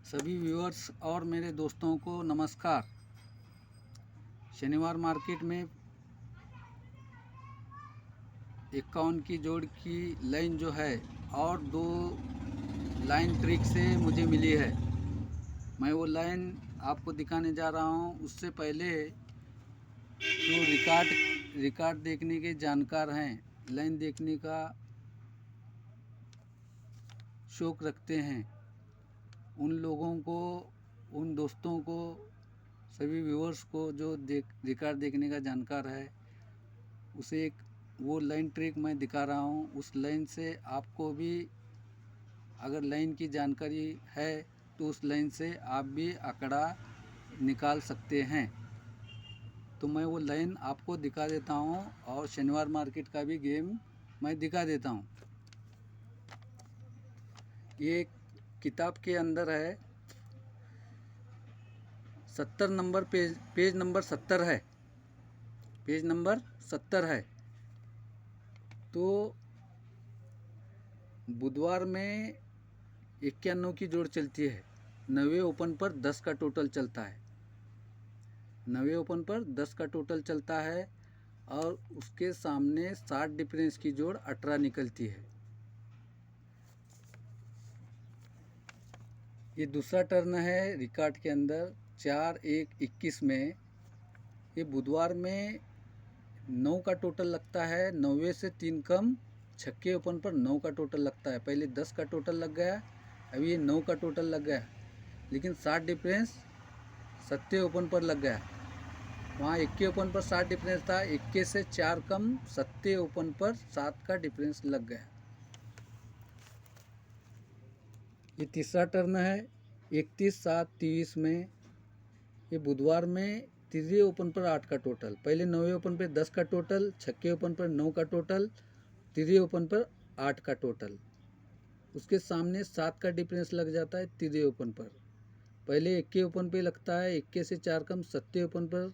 सभी व्यूअर्स और मेरे दोस्तों को नमस्कार। शनिवार मार्केट में 51 की जोड़ की लाइन जो है और 2 लाइन ट्रिक से मुझे मिली है। मैं वो लाइन आपको दिखाने जा रहा हूँ। उससे पहले जो रिकॉर्ड देखने के जानकार हैं, लाइन देखने का शौक़ रखते हैं, उन लोगों को, उन दोस्तों को, सभी व्यूअर्स को जो रिकॉर्ड देखने का जानकार है, उसे एक वो लाइन ट्रिक मैं दिखा रहा हूँ। उस लाइन से आपको भी अगर लाइन की जानकारी है तो उस लाइन से आप भी आंकड़ा निकाल सकते हैं। तो मैं वो लाइन आपको दिखा देता हूँ और शनिवार मार्केट का भी गेम मैं दिखा देता हूँ। ये किताब के अंदर है, 70 नंबर पेज नंबर 70 है, पेज नंबर 70 है। तो बुधवार में 91 की जोड़ चलती है। 90 ओपन पर 10 का टोटल चलता है। 90 ओपन पर 10 का टोटल चलता है और उसके सामने 60 डिफरेंस की जोड़ 18 निकलती है। ये दूसरा टर्न है रिकॉर्ड के अंदर 4-1-21 में। ये बुधवार में 9 का टोटल लगता है। 90 से 3 कम छक्के ओपन पर 9 का टोटल लगता है। पहले 10 का टोटल लग गया, अभी ये 9 का टोटल लग गया, लेकिन 60 डिफरेंस सत्ते ओपन पर लग गया। वहाँ 21 ओपन पर 60 डिफरेंस था, 21 से 4 कम सत्ते ओपन पर 7 का डिफरेंस लग गया। ये तीसरा टर्न है 31-7-23 में। ये बुधवार में तीसरे ओपन पर 8 का टोटल, पहले 9वें ओपन पर 10 का टोटल, छक्के ओपन पर 9 का टोटल, तीसरे ओपन पर 8 का टोटल, उसके सामने 7 का डिफरेंस लग जाता है तीसरे ओपन पर। पहले 21 ओपन पे लगता है, 21 से 4 कम सत्ते ओपन पर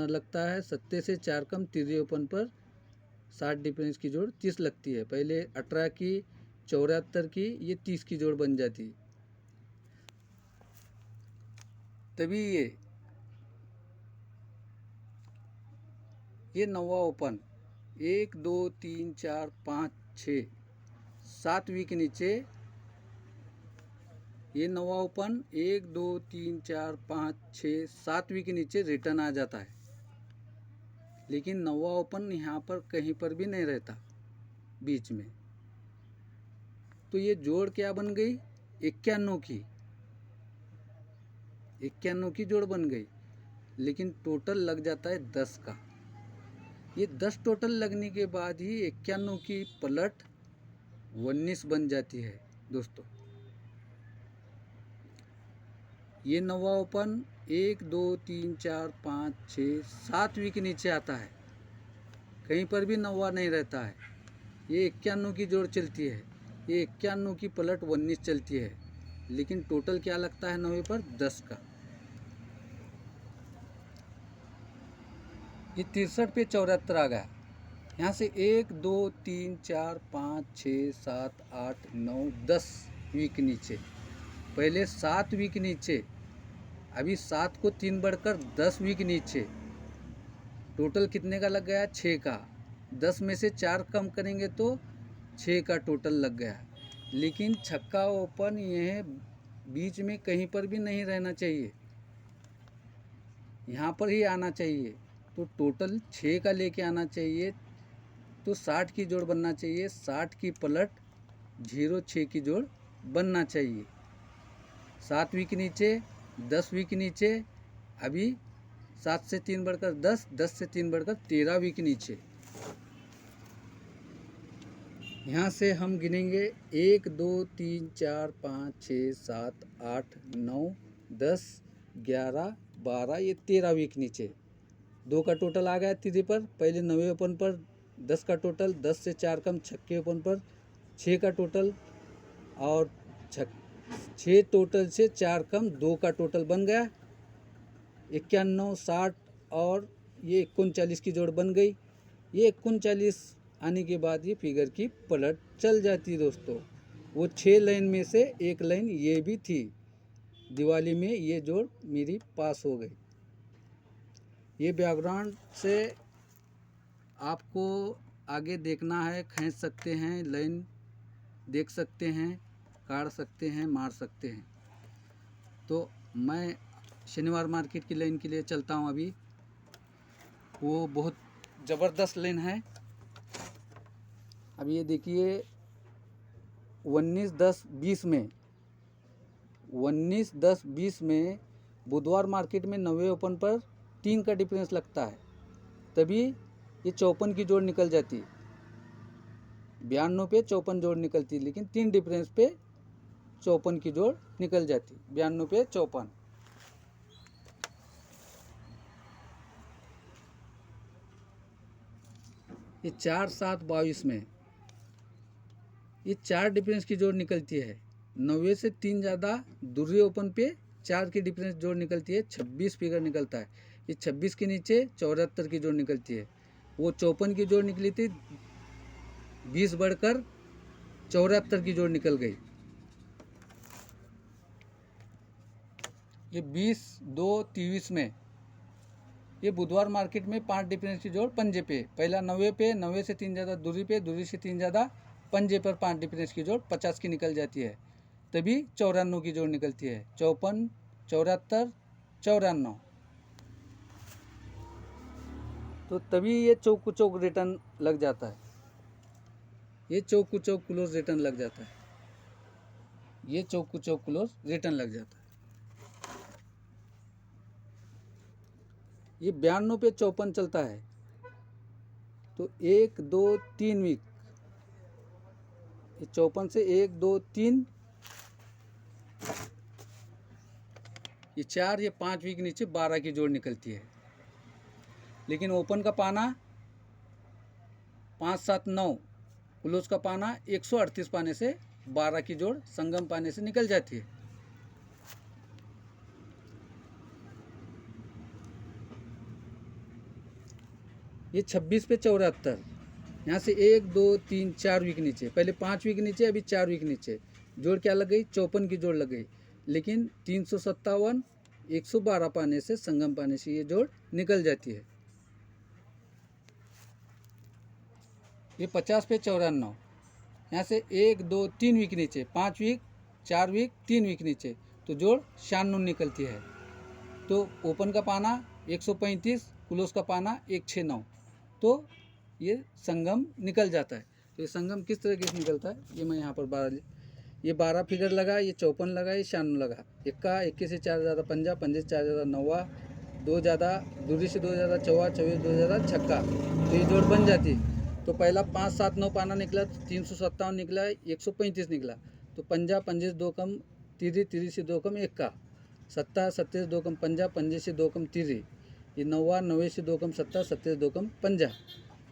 लगता है, सत्ते से 4 कम तीसरे ओपन पर 60 डिफरेंस की जोड़ 30 लगती है। पहले 18 की, 74 की, ये 30 की जोड़ बन जाती। तभी ये 9वां ओपन 1 2 3 4 5 6 7 वीक नीचे। ये 9वां ओपन 1 2 3 4 5 6 7 वीक नीचे रिटर्न आ जाता है, लेकिन 9वां ओपन यहाँ पर कहीं पर भी नहीं रहता बीच में। तो ये जोड़ क्या बन गई? 91 की, 91 की जोड़ बन गई, लेकिन टोटल लग जाता है 10 का। ये 10 टोटल लगने के बाद ही 91 की पलट 19 बन जाती है दोस्तों। ये 9वां ओपन 1 2 3 4 5 6 7 वीक नीचे आता है, कहीं पर भी 9वां नहीं रहता है। ये 91 की जोड़ चलती है, ये 91 की पलट 19 चलती है, लेकिन टोटल क्या लगता है 9वें पर? 10 का। ये 63 पे 74 आ गया। यहाँ से 1 2 3 4 5 6 7 8 9 10 वीक नीचे, पहले 7 वीक नीचे, अभी 7 को 3 बढ़कर 10 वीक नीचे। टोटल कितने का लग गया? 6 का। 10 में से 4 कम करेंगे तो 6 का टोटल लग गया। लेकिन छक्का ओपन यह बीच में कहीं पर भी नहीं रहना चाहिए, यहाँ पर ही आना चाहिए। तो टोटल 6 का लेके आना चाहिए, तो 60 की जोड़ बनना चाहिए। 60 की पलट 06 की जोड़ बनना चाहिए। 7 वीक नीचे, 10 वीक नीचे, अभी 7 से 3 बढ़कर 10, 10 से 3 बढ़कर 13 वीक नीचे। यहाँ से हम गिनेंगे 1 2 3 4 5 6 7 8 9 10 11 12, ये 13 वीक नीचे। 2 का टोटल आ गया तीसरे पर। पहले 9वें ओपन पर 10 का टोटल, 10 से 4 कम छक्के ओपन पर 6 का टोटल, और 6 टोटल से 4 कम 2 का टोटल बन गया। 91 60 और ये 39 की जोड़ बन गई। ये 39 आने के बाद ये फिगर की पलट चल जाती दोस्तों। वो 6 लाइन में से एक लाइन ये भी थी, दिवाली में ये जोड़ मेरी पास हो गई। ये बैकग्राउंड से आपको आगे देखना है, खींच सकते हैं, लाइन देख सकते हैं, काट सकते हैं, मार सकते हैं। तो मैं शनिवार मार्केट की लाइन के लिए चलता हूँ। अभी वो बहुत ज़बरदस्त लाइन है। अब ये देखिए 19-10-20 में 19-10-20 में बुधवार मार्केट में 90 ओपन पर 3 का डिफरेंस लगता है, तभी ये 54 की जोड़ निकल जाती है। 92 पे 54 जोड़ निकलती है, लेकिन 3 डिफरेंस पे 54 की जोड़ निकल जाती है। 92 पे 54। ये 4-7-22 में ये 4 डिफरेंस की जोड़ निकलती है। 90 से 3 ज़्यादा दूसरे ओपन पे 4 की डिफरेंस जोड़ निकलती है। 26 फिगर निकलता है। ये 26 के नीचे 74 की जोड़ निकलती है। वो 54 की जोड़ निकली थी, 20 बढ़कर 74 की जोड़ निकल गई। ये 20-2-23 में ये बुधवार मार्केट में 5 डिफरेंस की जोड़ पंजे पे, पहला 90 पे, 90 से 3 ज़्यादा दूरी पे, दूरी से 3 ज़्यादा पंजे पर 5 डिफरेंस की जोड़ 50 की निकल जाती है, तभी 94 की जोड़ निकलती है। 54, 74, 94, तो तभी ये चौक को चौक रिटर्न लग जाता है। ये चौक को चौक क्लोज रिटर्न लग जाता है। ये चौक को चौक क्लोज रिटर्न लग जाता है। ये 92 पे 54 चलता है, तो 1-2-3 वीक, ये 54 से 1-2-3, ये 4, ये 5 वीक नीचे 12 की जोड़ निकलती है। लेकिन ओपन का पाना 5-7-9, क्लोज का पाना 138 पाने से 12 की जोड़ संगम पाने से निकल जाती है। ये 26 पे 74, यहाँ से 1-2-3-4 वीक नीचे, पहले 5 वीक नीचे, अभी 4 वीक नीचे, जोड़ क्या लग गई? 54 की जोड़ लग गई। लेकिन 357, 112 पाने से संगम पाने से ये जोड़ निकल जाती है। ये 50 पे 54, यहाँ से 1-2-3 वीक नीचे, 5 वीक, 4 वीक, 3 वीक नीचे, तो जोड़ 96 निकलती है। तो ओपन का पाना 135, क्लोज का पाना 169, तो ये संगम निकल जाता है। तो ये संगम किस तरीके से निकलता है, ये मैं यहाँ पर 12 फिगर लगा, ये 54 लगा, ये 96 लगा। 21 से 4 ज़्यादा पंजा, पंजे से 4 ज़्यादा नौवा, 2 ज़्यादा दूरी से 2 ज़्यादा चौवा, 24 2 ज़्यादा छक्का, तो ये जोड़ बन जाती है। तो पहला 5-7-9 पाना निकला, 357 निकला, 135 निकला, तो पंजा, पंजे से 2 कम तिरी, तिरी से 2 कम एक्का, सत्ता, सत्ते से 2 कम पंजा, पंजे से 2 कम तिरी, ये नौवा, 90 से 2 कम सत्ता, सत्ते से 2 कम पंजा।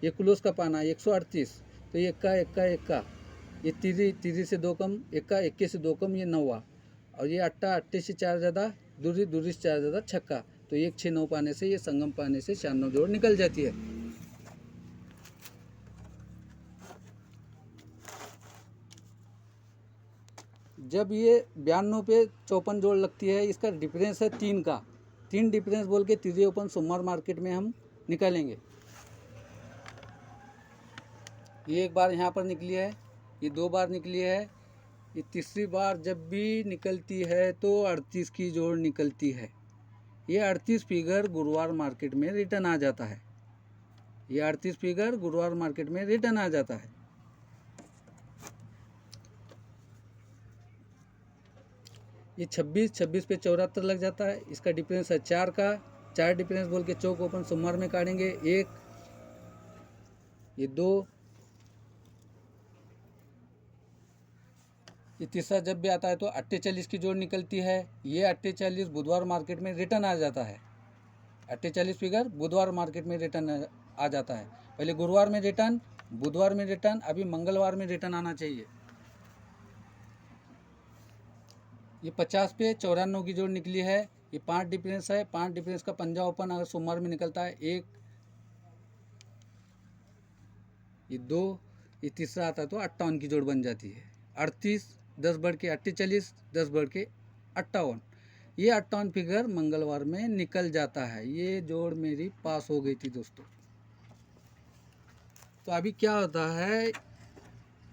ये क्लोज का पाना 138, तो ये एक्का, एक्का, एक्का, ये तिरी, तिरी से 2 कम एक्का, इक्के से 2 कम ये नौवा, और ये अट्टा, अट्टे से 4 ज़्यादा दूरी, दूरी से 4 ज़्यादा छक्का, तो 1-6-9 पाने से ये संगम पाने से 96 जोड़ निकल जाती है। जब ये 92 पे 54 जोड़ लगती है, इसका डिफरेंस है 3 का, 3 डिफरेंस बोल के तीसरे ओपन सोमवार मार्केट में हम निकालेंगे। ये एक बार यहाँ पर निकली है, ये 2 बार निकली है, ये तीसरी बार जब भी निकलती है तो 38 की जोड़ निकलती है। ये 38 फिगर गुरुवार मार्केट में रिटर्न आ जाता है। ये 38 फिगर गुरुवार मार्केट में रिटर्न आ जाता है। ये 26 पे 74 लग जाता है, इसका डिफरेंस है 4 का, 4 डिफरेंस बोल के चौक ओपन सोमवार में काटेंगे। 1, ये 2, ये तीसरा जब भी आता है तो 48 की जोड़ निकलती है। ये 48 बुधवार मार्केट में रिटर्न आ जाता है। 48 फिगर बुधवार मार्केट में रिटर्न आ जाता है। पहले गुरुवार में रिटर्न, बुधवार में रिटर्न, अभी मंगलवार में रिटर्न आना चाहिए। ये 50 पे 94 की जोड़ निकली है। ये 5 डिफरेंस है, 5 डिफरेंस का पंजा ओपन अगर सोमवार में निकलता है 1, ये 2, ये तीसरा आता है तो 58 की जोड़ बन जाती है। 38 10 बढ़ के 48, 10 बढ़ के 58, ये 58 फिगर मंगलवार में निकल जाता है। ये जोड़ मेरी पास हो गई थी दोस्तों। तो अभी क्या होता है,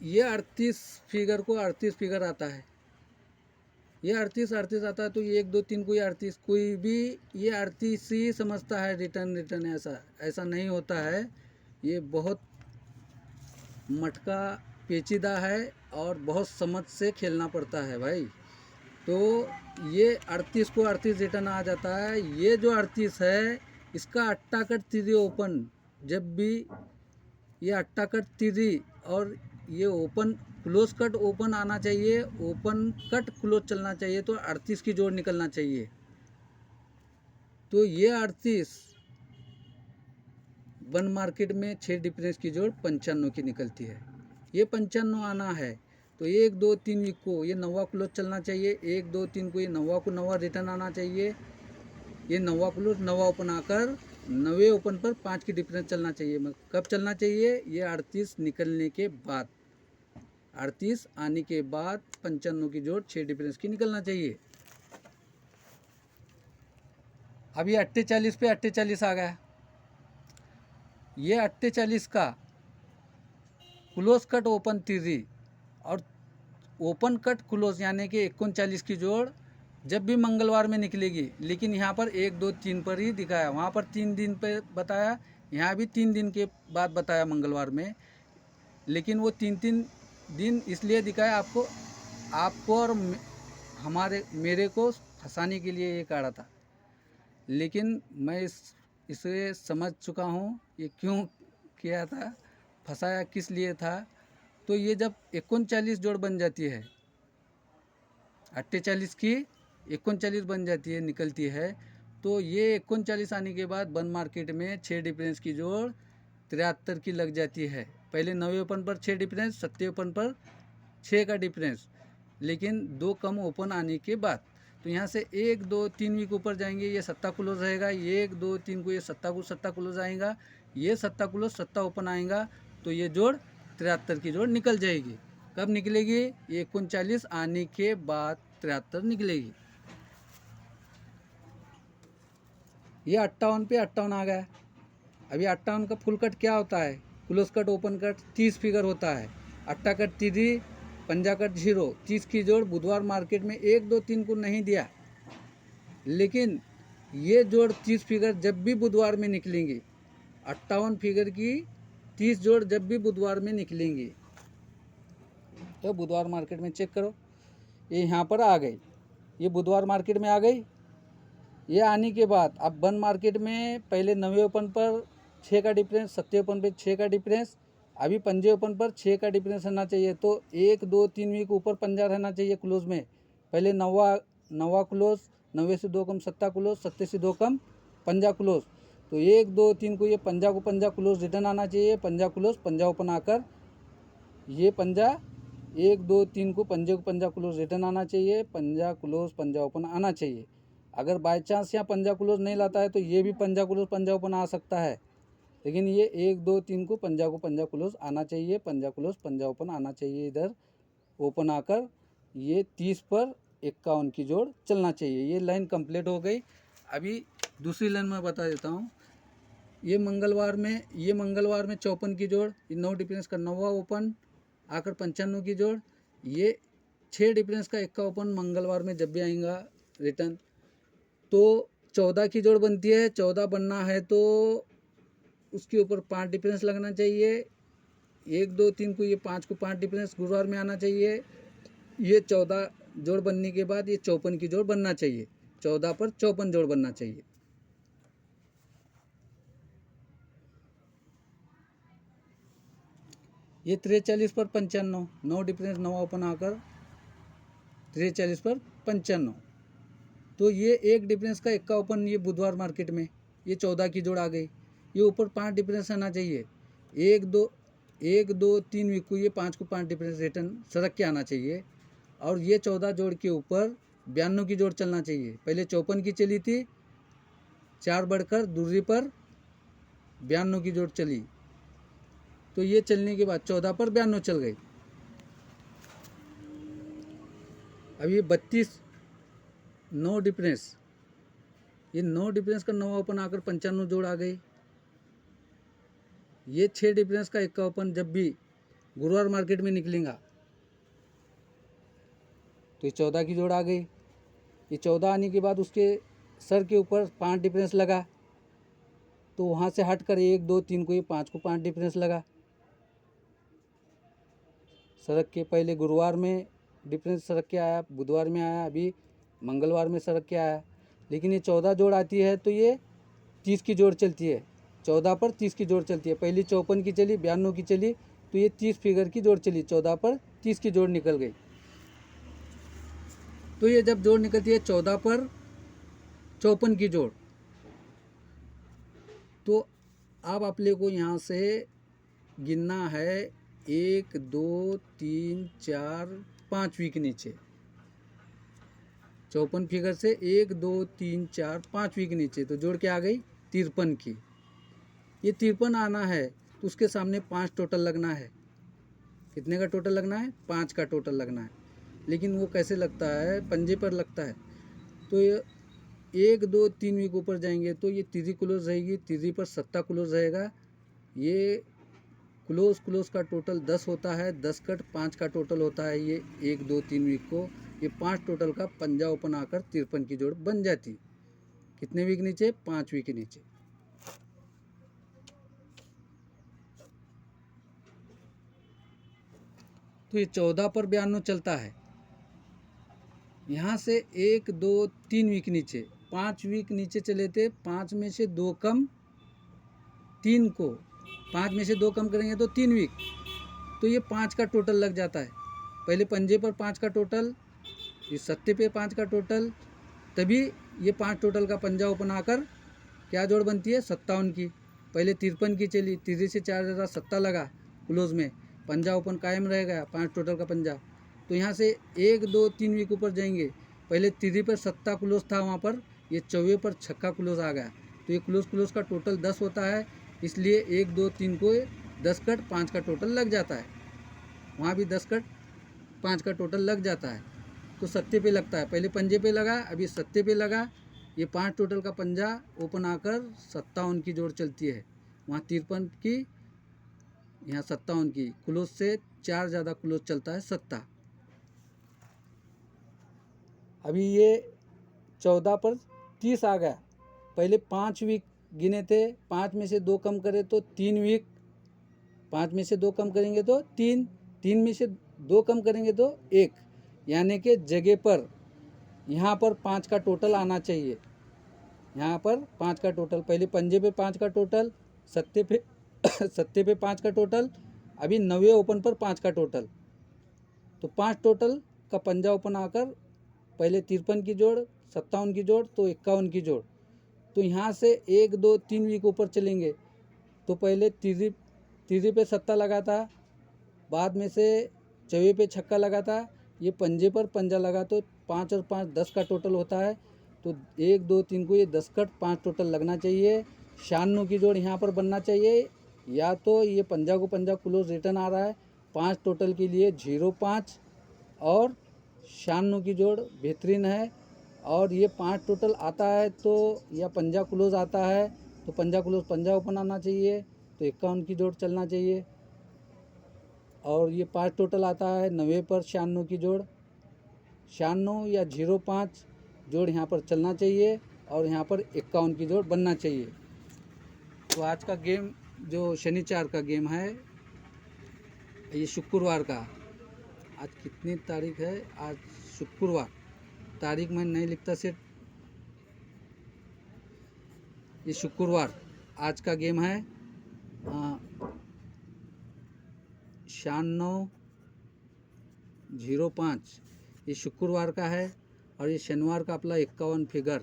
ये 38 फिगर को 38 फिगर आता है, ये 38 आता है, तो ये 1 2 3 कोई 38, कोई भी ये 38 ही समझता है रिटर्न। ऐसा नहीं होता है। ये बहुत मटका पेचीदा है और बहुत समझ से खेलना पड़ता है भाई। तो ये 38 को 38 रिटर्न आ जाता है। ये जो 38 है इसका अट्टा कट तीसरी ओपन, जब भी ये अट्टा कट तीसरी और ये ओपन क्लोज कट ओपन आना चाहिए, ओपन कट क्लोज चलना चाहिए, तो 38 की जोड़ निकलना चाहिए। तो ये 38 वन मार्केट में 6 डिफरेंस की जोड़ 95 की निकलती है। ये 95 आना है तो 1 2 3 वीक को ये 9वां क्लोज चलना चाहिए, 1 2 3 को ये 9वां को 9वां रिटर्न आना चाहिए, ये 9वां क्लोज 9वां ओपन आकर 9वें ओपन पर 5 की डिफरेंस चलना चाहिए। कब चलना चाहिए, ये 38 निकलने के बाद, 38 आने के बाद 95 की जोड़ 6 डिफरेंस की निकलना चाहिए। अभी 48 पे 48 आ गया। ये 48 का क्लोज कट ओपन तीसरी और ओपन कट क्लोज यानी कि 39 की जोड़ जब भी मंगलवार में निकलेगी, लेकिन यहाँ पर 1 2 3 पर ही दिखाया, वहाँ पर 3 दिन पे बताया, यहाँ भी 3 दिन के बाद बताया मंगलवार में, लेकिन वो 3 दिन इसलिए दिखाया आपको और मेरे को फंसाने के लिए ये काढ़ा था। लेकिन मैं इसे समझ चुका हूँ ये क्यों किया था, फंसाया किस लिए था। तो ये जब 39 जोड़ बन जाती है, 48 की 39 बन जाती है, निकलती है, तो ये 39 आने के बाद वन मार्केट में 6 डिफरेंस की जोड़ 73 की लग जाती है। पहले 9वें ओपन पर 6 डिफरेंस, 7वें ओपन पर 6 का डिफरेंस, लेकिन 2 कम ओपन आने के बाद। तो यहाँ से 1 2 3 वीक ऊपर जाएंगे, ये 7 क्लोज रहेगा, 1 2 3 को ये 7 क्लोज आएगा, ये 7 क्लोज 7 ओपन आएगा, तो ये जोड़ 73 की जोड़ निकल जाएगी। कब निकलेगी, ये 39 आने के बाद 73 निकलेगी। ये 58 पे 58 आ गया। अभी 58 का फुल कट क्या होता है, close cut open cut 30 figure होता है, अट्टा कट तीसरी, पंजा कट 0, 30 की जोड़ बुधवार मार्केट में 1 2 3 को नहीं दिया, लेकिन ये जोड़ 30 फिगर जब भी बुधवार में निकलेंगी, 58 फिगर की 30 जोड़ जब भी बुधवार में निकलेंगी, तो बुधवार मार्केट में चेक करो, ये यहाँ पर आ गई, ये बुधवार मार्केट में आ गई। ये आने के बाद अब वन मार्केट में पहले 9वें ओपन पर 6 का डिफरेंस, 7वें ओपन पर 6 का डिफरेंस, अभी 5वें ओपन पर 6 का डिफरेंस रहना चाहिए। तो 1 2 3 वीक ऊपर पंजा रहना चाहिए क्लोज में। पहले 9वां क्लोज, 9वें से 2 कम 7 क्लोज, 7 से 2 कम पंजा क्लोज, तो 1 2 3 को ये पंजा क्लोज रिटर्न आना चाहिए, पंजा क्लोज पंजा ओपन आकर ये पंजा 1 2 3 को पंजा क्लोज रिटर्न आना चाहिए, पंजा क्लोज पंजा ओपन आना चाहिए। अगर बाय चांस यहाँ पंजा क्लोज नहीं लाता है तो ये भी पंजा क्लोज पंजा ओपन आ सकता है, लेकिन ये 1 2 3 को पंजा क्लोज आना चाहिए, पंजा क्लोज पंजा ओपन आना चाहिए। इधर ओपन आकर ये 30 पर 51 की जोड़ चलना चाहिए। ये लाइन कंप्लीट हो गई। अभी दूसरी लाइन मैं बता देता हूँ। ये मंगलवार में 54 की जोड़, ये 9 डिफरेंस का 9वां ओपन आकर 95 की जोड़, ये 6 डिफरेंस का 1 का ओपन मंगलवार में जब भी आएगा रिटर्न, तो 14 की जोड़ बनती है। 14 बनना है तो उसके ऊपर 5 डिफरेंस लगना चाहिए, 1 2 3 को ये 5 को 5 डिफरेंस गुरुवार में आना चाहिए। ये 14 जोड़ बनने के बाद ये 54 की जोड़ बनना चाहिए, 14 पर 54 जोड़ बनना चाहिए। ये 43 पर 95, 9 डिफरेंस 9 ओपन आकर 43 पर 95, तो ये 1 डिफरेंस का 1 का ओपन ये बुधवार मार्केट में ये 14 की जोड़ आ गई। ये ऊपर 5 डिफरेंस आना चाहिए, 1 2 3 वीक को ये 5 को 5 डिफरेंस रिटर्न सड़क के आना चाहिए, और ये 14 जोड़ के ऊपर 92 की जोड़ चलना चाहिए। पहले 54 की चली थी, 4 बढ़कर दूसरी पर 92 की जोड़ चली, तो ये चलने के बाद 14 पर 92 चल गई। अब ये 32 9 डिफरेंस, ये 9 डिफरेंस का 9वां ओपन आकर 95 जोड़ आ गई। ये 6 डिफरेंस का 1 का ओपन जब भी गुरुवार मार्केट में निकलेगा तो ये 14 की जोड़ आ गई। ये 14 आने के बाद उसके सर के ऊपर 5 डिफरेंस लगा, तो वहाँ से हट कर 1 2 3 को ये 5 को 5 डिफरेंस लगा। सड़क के पहले गुरुवार में डिफरेंस सड़क के आया, बुधवार में आया, अभी मंगलवार में सड़क के आया। लेकिन ये 14 जोड़ आती है तो ये 30 की जोड़ चलती है। 14 पर 30 की जोड़ चलती है। पहली 54 की चली, 92 की चली, तो ये 30 फिगर की जोड़ चली। 14 पर 30 की जोड़ निकल गई। तो ये जब जोड़ निकलती है 14 पर 54 की जोड़, तो अब अपने को यहाँ से गिनना है 1 2 3 4 5 वीक नीचे। 54 फिगर से 1 2 3 4 5 वीक नीचे, तो जोड़ के आ गई 53 की। ये 53 आना है तो उसके सामने 5 टोटल लगना है। कितने का टोटल लगना है? 5 का टोटल लगना है। लेकिन वो कैसे लगता है? पंजे पर लगता है। तो ये 1 2 3 वीक ऊपर जाएंगे तो ये तीसरी क्लोज रहेगी, तीसरी पर 7 क्लोज रहेगा। ये क्लोज का टोटल 10 होता है, 10 कट 5 का टोटल होता है। ये 1 2 3 वीक को ये 5 टोटल का पंजा ओपन आकर 53 की जोड़ बन जाती। कितने वीक नीचे? 5 वीक नीचे। तो ये 14 पर 92 चलता है। यहाँ से 1 2 3 वीक नीचे, 5 वीक नीचे चले थे। 5 में से 2 कम 3 को, 5 में से 2 कम करेंगे तो 3 वीक, तो ये 5 का टोटल लग जाता है। पहले पंजे पर 5 का टोटल, ये सत्ते पे 5 का टोटल, तभी ये 5 टोटल का पंजा ओपन आकर क्या जोड़ बनती है? 57 की। पहले 53 की चली, तीसरी से 4 ज़्यादा 7 लगा, क्लोज में पंजा ओपन कायम रहेगा, 5 टोटल का पंजा। तो यहाँ से 1 2 3 वीक ऊपर जाएंगे। पहले तीसरी पर 7 क्लोज था, वहाँ पर ये 24 पर 6 क्लोज आ गया। तो ये क्लोज का टोटल 10 होता है, इसलिए 1 2 3 को 10 कट 5 का टोटल लग जाता है। वहाँ भी 10 कट 5 का टोटल लग जाता है। तो सत्ते पे लगता है, पहले पंजे पे लगा, अभी सत्ते पे लगा। ये 5 टोटल का पंजा ओपन आकर 57 की जोड़ चलती है। वहाँ 53 की, यहाँ 57 की। क्लोज से 4 ज़्यादा क्लोज चलता है 7। अभी ये 14 पर 30 आ गया। पहले 5 वीक गिने थे, 5 में से 2 कम करें तो 3 वीक, 5 में से 2 कम करेंगे तो 3, 3 में से 2 कम करेंगे तो 1, यानी कि जगह पर यहाँ पर 5 का टोटल आना चाहिए। यहाँ पर 5 का टोटल, पहले पंजे पे 5 का टोटल, सत्ते पे सत्ते पे 5 का टोटल, अभी 9वें ओपन पर 5 का टोटल। तो 5 टोटल का पंजा ओपन आकर पहले 53 की जोड़, 57 की जोड़, तो 51 की जोड़। तो यहाँ से 1 2 3 वीक ऊपर चलेंगे तो पहले तीसरी पे 7 लगा था, बाद में से 4वें पे 6 लगा था। ये पंजे पर पंजा लगा तो 5 और 5 10 का टोटल होता है। तो 1 2 3 को ये 10 कट 5 टोटल लगना चाहिए। 96 की जोड़ यहाँ पर बनना चाहिए, या तो ये पंजा को पंजा क्लोज रिटर्न आ रहा है 5 टोटल के लिए 0 5, और 96 की जोड़ बेहतरीन है। और ये 5 टोटल आता है तो या पंजा क्लोज आता है तो पंजा क्लोज पंजा ओपन आना चाहिए, तो 51 की जोड़ चलना चाहिए। और ये 5 टोटल आता है 90 पर 96 की जोड़, 96 या 0 5 जोड़ यहाँ पर चलना चाहिए, और यहाँ पर 51 की जोड़ बनना चाहिए। तो आज का गेम जो शनिवार का गेम है, ये शुक्रवार का, आज कितनी तारीख है? आज शुक्रवार, तारीख मैं नहीं लिखता सेठ। ये शुक्रवार आज का गेम है 9605, ये शुक्रवार का है। और ये शनिवार का अपना 51 फिगर,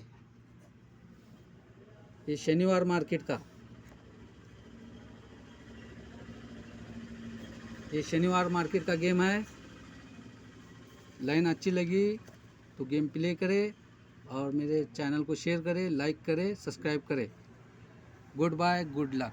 ये शनिवार मार्केट का, ये शनिवार मार्केट का गेम है। लाइन अच्छी लगी तो गेम प्ले करें, और मेरे चैनल को शेयर करें, लाइक करें, सब्सक्राइब करें। Goodbye, good luck.